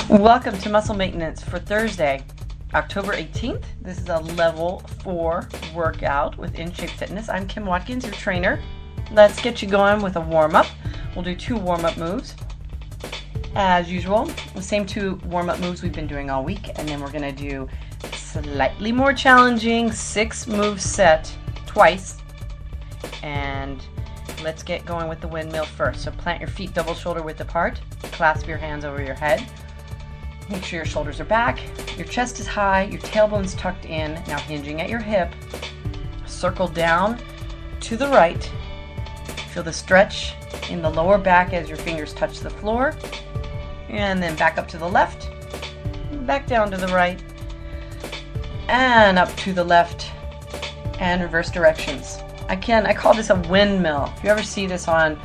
Welcome to Muscle Maintenance for Thursday, October 18th. This is a level 4 workout with InShape Fitness. I'm Kim Watkins, your trainer. Let's get you going with a warm-up. We'll do 2 warm-up moves. As usual, the same 2 warm-up moves we've been doing all week, and then we're going to do slightly more challenging 6-move set twice. And let's get going with the windmill first. So plant your feet double shoulder width apart, clasp your hands over your head. Make sure your shoulders are back, your chest is high, your tailbone's tucked in, now hinging at your hip. Circle down to the right. Feel the stretch in the lower back as your fingers touch the floor. And then back up to the left, back down to the right, and up to the left, and reverse directions. I call this a windmill. If you ever see this on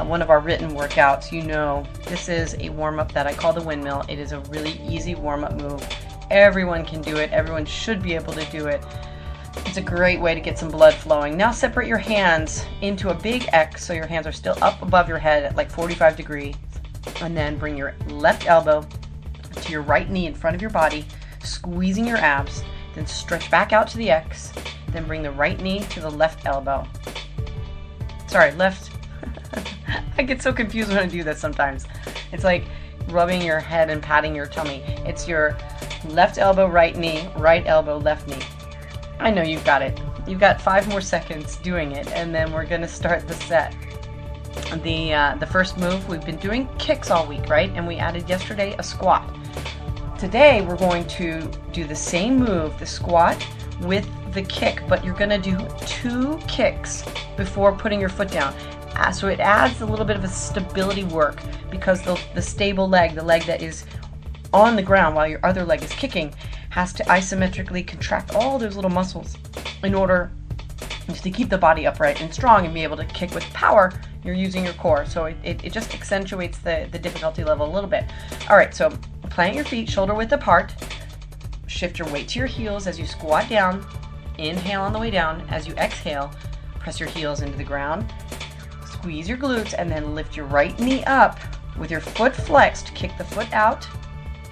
one of our written workouts, you know this is a warm-up that I call the windmill. It is a really easy warm-up move. Everyone can do it. Everyone should be able to do it. It's a great way to get some blood flowing. Now separate your hands into a big X so your hands are still up above your head at like 45 degrees. And then bring your left elbow to your right knee in front of your body, squeezing your abs. Then stretch back out to the X. Then bring the right knee to the left elbow. Sorry, left. I get so confused when I do this sometimes. It's like rubbing your head and patting your tummy. It's your left elbow, right knee, right elbow, left knee. I know you've got it. You've got 5 more seconds doing it, and then we're going to start the set. The first move, we've been doing kicks all week, right? And we added yesterday a squat. Today we're going to do the same move, the squat, with the kick, but you're going to do 2 kicks before putting your foot down. So it adds a little bit of a stability work because the stable leg, the leg that is on the ground while your other leg is kicking, has to isometrically contract all those little muscles in order to keep the body upright and strong and be able to kick with power. You're using your core, so it just accentuates the difficulty level a little bit. All right, so plant your feet shoulder width apart. Shift your weight to your heels as you squat down. Inhale on the way down. As you exhale, press your heels into the ground. Squeeze your glutes and then lift your right knee up with your foot flexed. Kick the foot out.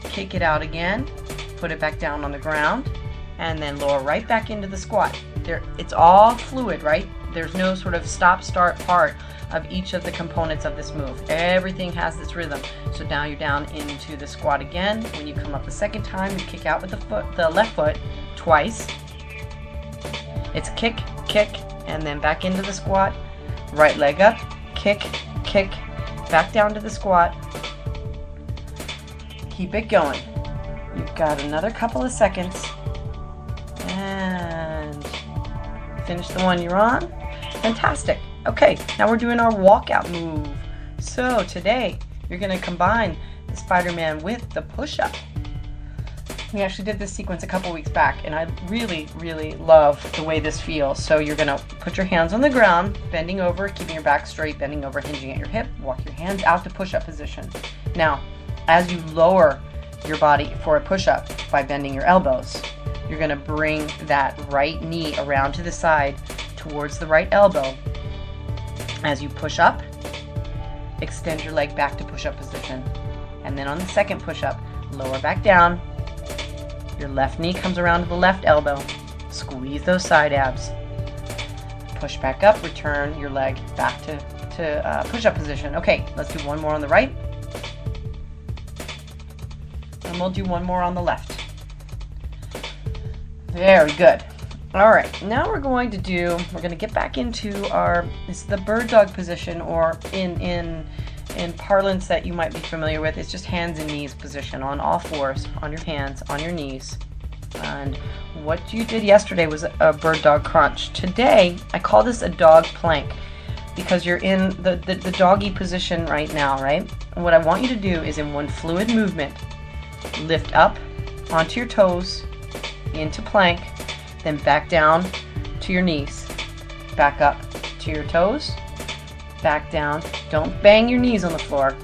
Kick it out again. Put it back down on the ground. And then lower right back into the squat. It's all fluid, right? There's no sort of stop-start part of each of the components of this move. Everything has this rhythm. So now you're down into the squat again. When you come up the second time, you kick out with the left foot twice. It's kick, kick, and then back into the squat. Right leg up, kick, kick, back down to the squat. Keep it going. You've got another couple of seconds. And finish the one you're on. Fantastic. Okay, now we're doing our walkout move. So today, you're going to combine the Spider-Man with the push-up. We actually did this sequence a couple weeks back, and I really, really love the way this feels. So you're going to put your hands on the ground, bending over, keeping your back straight, bending over, hinging at your hip. Walk your hands out to push-up position. Now, as you lower your body for a push-up by bending your elbows, you're going to bring that right knee around to the side towards the right elbow. As you push up, extend your leg back to push-up position. And then on the second push-up, lower back down. Your left knee comes around to the left elbow. Squeeze those side abs. Push back up, return your leg back to push-up position. Okay, let's do one more on the right. And we'll do one more on the left. Very good. All right, now we're going to get back into this is the bird dog position, or in parlance that you might be familiar with, it's just hands and knees position, on all fours, on your hands, on your knees. And what you did yesterday was a bird dog crunch. Today, I call this a dog plank because you're in the doggy position right now, right? And what I want you to do is, in one fluid movement, lift up onto your toes, into plank, then back down to your knees. Back up to your toes, back down. Don't bang your knees on the floor.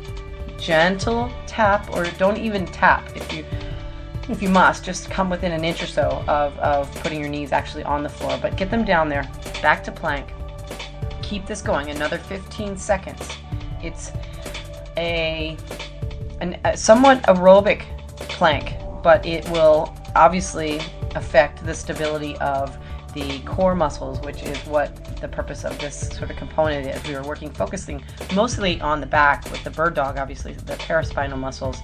Gentle tap, or don't even tap if you must. Just come within an inch or so of putting your knees actually on the floor, but get them down there. Back to plank. Keep this going another 15 seconds. It's a a somewhat aerobic plank, but it will obviously affect the stability of the core muscles, which is what the purpose of this sort of component is. We were focusing mostly on the back with the bird dog, obviously the paraspinal muscles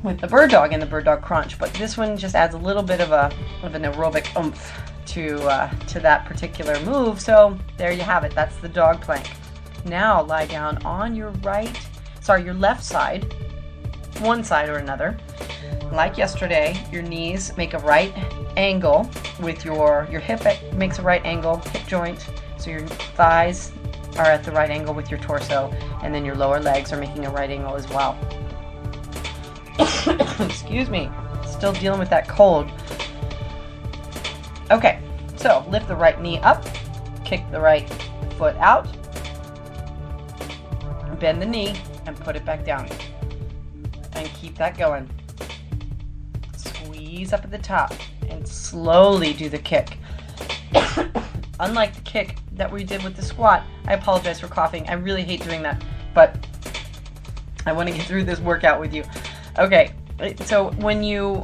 with the bird dog and the bird dog crunch, but this one just adds a little bit of an aerobic oomph to that particular move. So there you have it. That's the dog plank. Now lie down on your your left side, one side or another. Like yesterday, your knees make a right angle with your hip makes a right angle, hip joint, so your thighs are at the right angle with your torso, and then your lower legs are making a right angle as well. Excuse me, still dealing with that cold. Okay, so lift the right knee up, kick the right foot out, bend the knee, and put it back down. And keep that going. Squeeze up at the top and slowly do the kick. Unlike the kick that we did with the squat, I apologize for coughing. I really hate doing that, but I want to get through this workout with you. Okay, so when you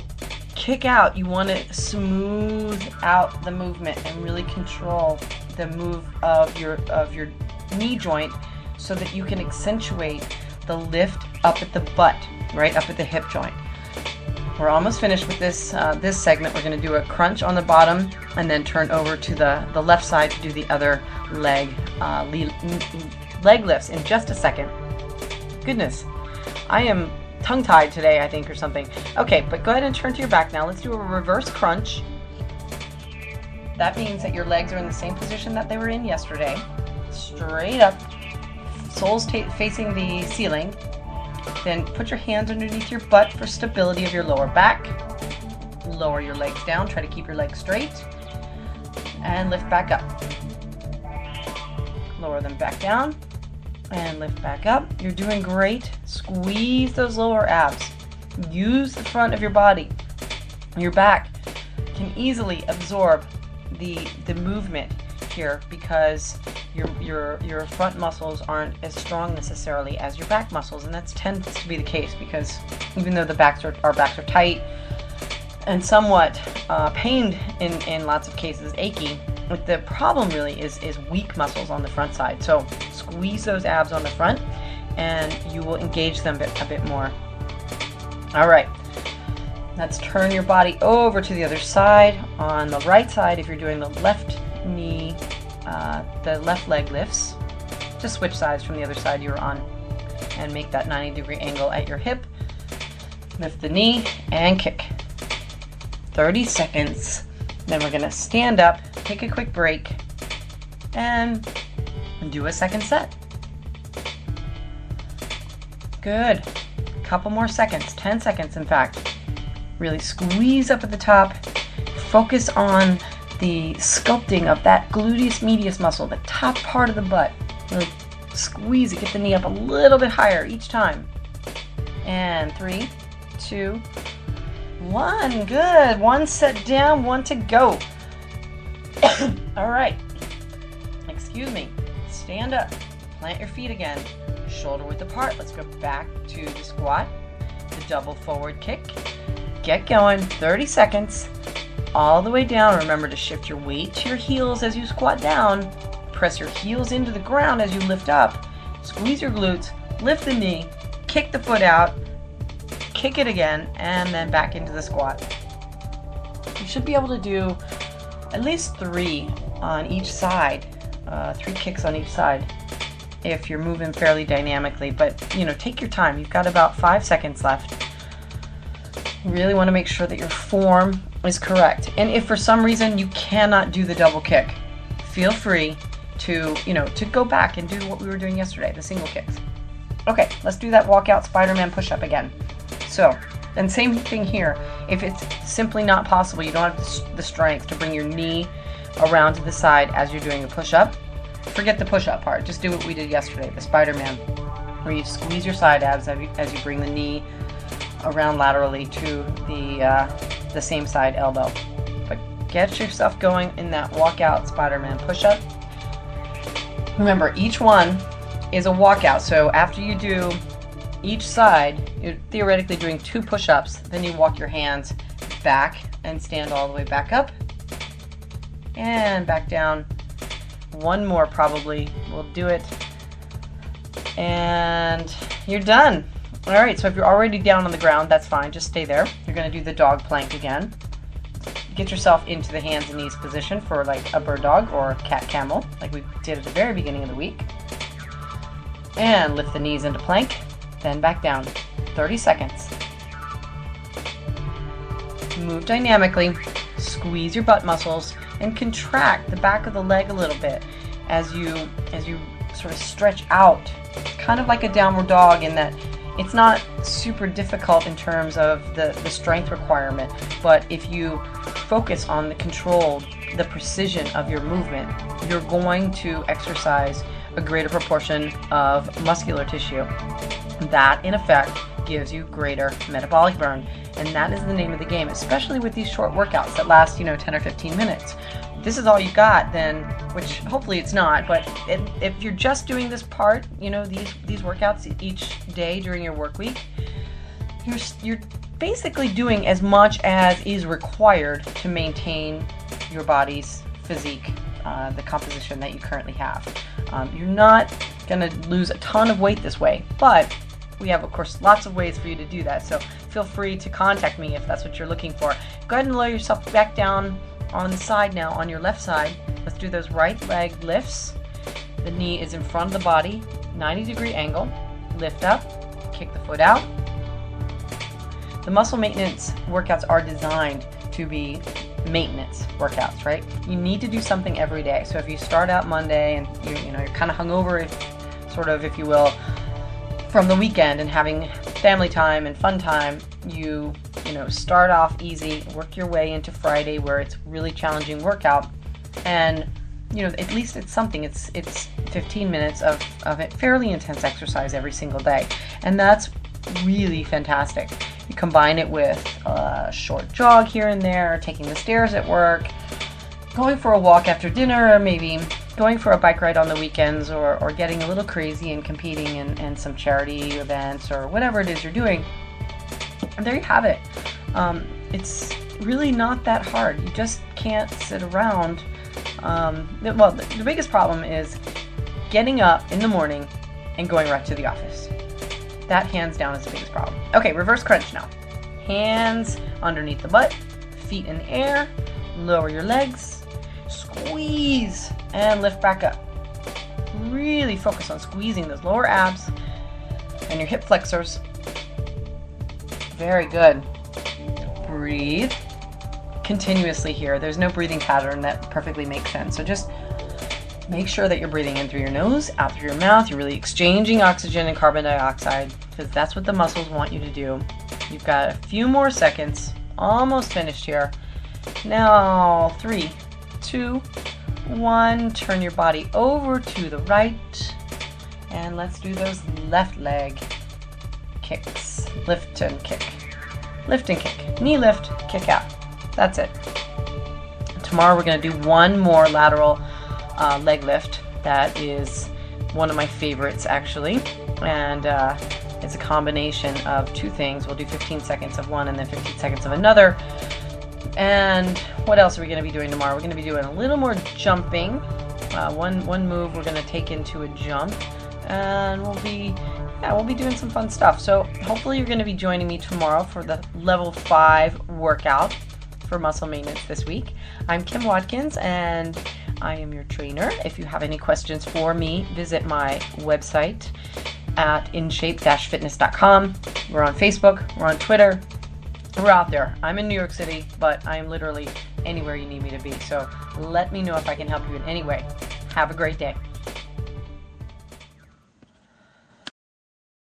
kick out, you want to smooth out the movement and really control the move of your knee joint so that you can accentuate the lift up at the butt, right up at the hip joint. We're almost finished with this this segment. We're going to do a crunch on the bottom and then turn over to the left side to do the other leg lifts in just a second. Goodness, I am tongue-tied today, I think, or something. Okay, but go ahead and turn to your back now. Let's do a reverse crunch. That means that your legs are in the same position that they were in yesterday. Straight up, soles facing the ceiling. Then put your hands underneath your butt for stability of your lower back. Lower your legs down. Try to keep your legs straight. And lift back up. Lower them back down. And lift back up. You're doing great. Squeeze those lower abs. Use the front of your body. Your back can easily absorb the movement here because your front muscles aren't as strong necessarily as your back muscles, and that tends to be the case because even though our backs are tight and somewhat pained in lots of cases, achy, but the problem really is weak muscles on the front side. So squeeze those abs on the front and you will engage them a bit more. All right, let's turn your body over to the other side. On the right side, if you're doing the left knee, the left leg lifts, just switch sides from the other side you were on and make that 90-degree angle at your hip. Lift the knee and kick. 30 seconds. Then we're going to stand up, take a quick break, and do a second set. Good. Couple more seconds, 10 seconds in fact. Really squeeze up at the top. Focus on the sculpting of that gluteus medius muscle, the top part of the butt. Really squeeze it, get the knee up a little bit higher each time. And 3, 2, 1. Good. One set down, one to go. All right. Excuse me. Stand up. Plant your feet again. Shoulder width apart. Let's go back to the squat. The double forward kick. Get going. 30 seconds. All the way down. Remember to shift your weight to your heels as you squat down. Press your heels into the ground as you lift up. Squeeze your glutes. Lift the knee. Kick the foot out. Kick it again, and then back into the squat. You should be able to do at least 3 on each side, 3 kicks on each side if you're moving fairly dynamically, but take your time. You've got about 5 seconds left. You really want to make sure that your form is correct, and if for some reason you cannot do the double kick, feel free to go back and do what we were doing yesterday, the single kicks. Okay, let's do that walkout Spider-Man push-up again. So, and same thing here. If it's simply not possible, you don't have the strength to bring your knee around to the side as you're doing a push-up, forget the push-up part. Just do what we did yesterday, the Spider-Man, where you squeeze your side abs as you bring the knee around laterally to the same side elbow. But get yourself going in that walkout Spider-Man push-up. Remember, each one is a walkout. So after you do each side, you're theoretically doing 2 push-ups, then you walk your hands back and stand all the way back up and back down. 1 more probably will do it, and you're done. All right, so if you're already down on the ground, that's fine, just stay there. You're going to do the dog plank again. Get yourself into the hands and knees position for like a bird dog or a cat camel, like we did at the very beginning of the week. And lift the knees into plank, then back down. 30 seconds. Move dynamically, squeeze your butt muscles, and contract the back of the leg a little bit as you sort of stretch out. Kind of like a downward dog in that it's not super difficult in terms of the strength requirement, but if you focus on the control, the precision of your movement, you're going to exercise a greater proportion of muscular tissue. That, in effect, gives you greater metabolic burn, and that is the name of the game, especially with these short workouts that last, 10 or 15 minutes. This is all you got, then, which hopefully it's not, but if you're just doing this part, these workouts each day during your work week, you're basically doing as much as is required to maintain your body's physique, the composition that you currently have. You're not going to lose a ton of weight this way, but we have, of course, lots of ways for you to do that, so feel free to contact me if that's what you're looking for. Go ahead and lower yourself back down on the side now, on your left side. Let's do those right leg lifts. The knee is in front of the body, 90-degree angle. Lift up, kick the foot out. The muscle maintenance workouts are designed to be maintenance workouts, right? You need to do something every day. So if you start out Monday and you're kind of hungover, if you will, from the weekend and having family time and fun time, you start off easy, work your way into Friday where it's really challenging workout, and at least it's something. It's 15 minutes of it fairly intense exercise every single day, and that's really fantastic. You combine it with a short jog here and there, taking the stairs at work, going for a walk after dinner, or maybe going for a bike ride on the weekends, or getting a little crazy and competing in some charity events or whatever it is you're doing. And there you have it. It's really not that hard. You just can't sit around. The biggest problem is getting up in the morning and going right to the office. That hands down is the biggest problem. Okay, reverse crunch now. Hands underneath the butt, feet in the air, lower your legs, squeeze, and lift back up. Really focus on squeezing those lower abs and your hip flexors. Very good. Breathe continuously here. There's no breathing pattern that perfectly makes sense. So just make sure that you're breathing in through your nose, out through your mouth. You're really exchanging oxygen and carbon dioxide, because that's what the muscles want you to do. You've got a few more seconds. Almost finished here. Now, 3, 2, 1. Turn your body over to the right. And let's do those left leg kicks. Lift and kick. Lift and kick. Knee lift, kick out. That's it. Tomorrow we're going to do one more lateral leg lift. That is one of my favorites, actually. And it's a combination of 2 things. We'll do 15 seconds of one and then 15 seconds of another. And what else are we going to be doing tomorrow? We're going to be doing a little more jumping. One move we're going to take into a jump. And we'll be doing some fun stuff. So hopefully you're going to be joining me tomorrow for the level 5 workout for muscle maintenance this week. I'm Kim Watkins, and I am your trainer. If you have any questions for me, visit my website at inshape-fitness.com. We're on Facebook, we're on Twitter, we're out there. I'm in New York City, but I'm literally anywhere you need me to be. So let me know if I can help you in any way. Have a great day.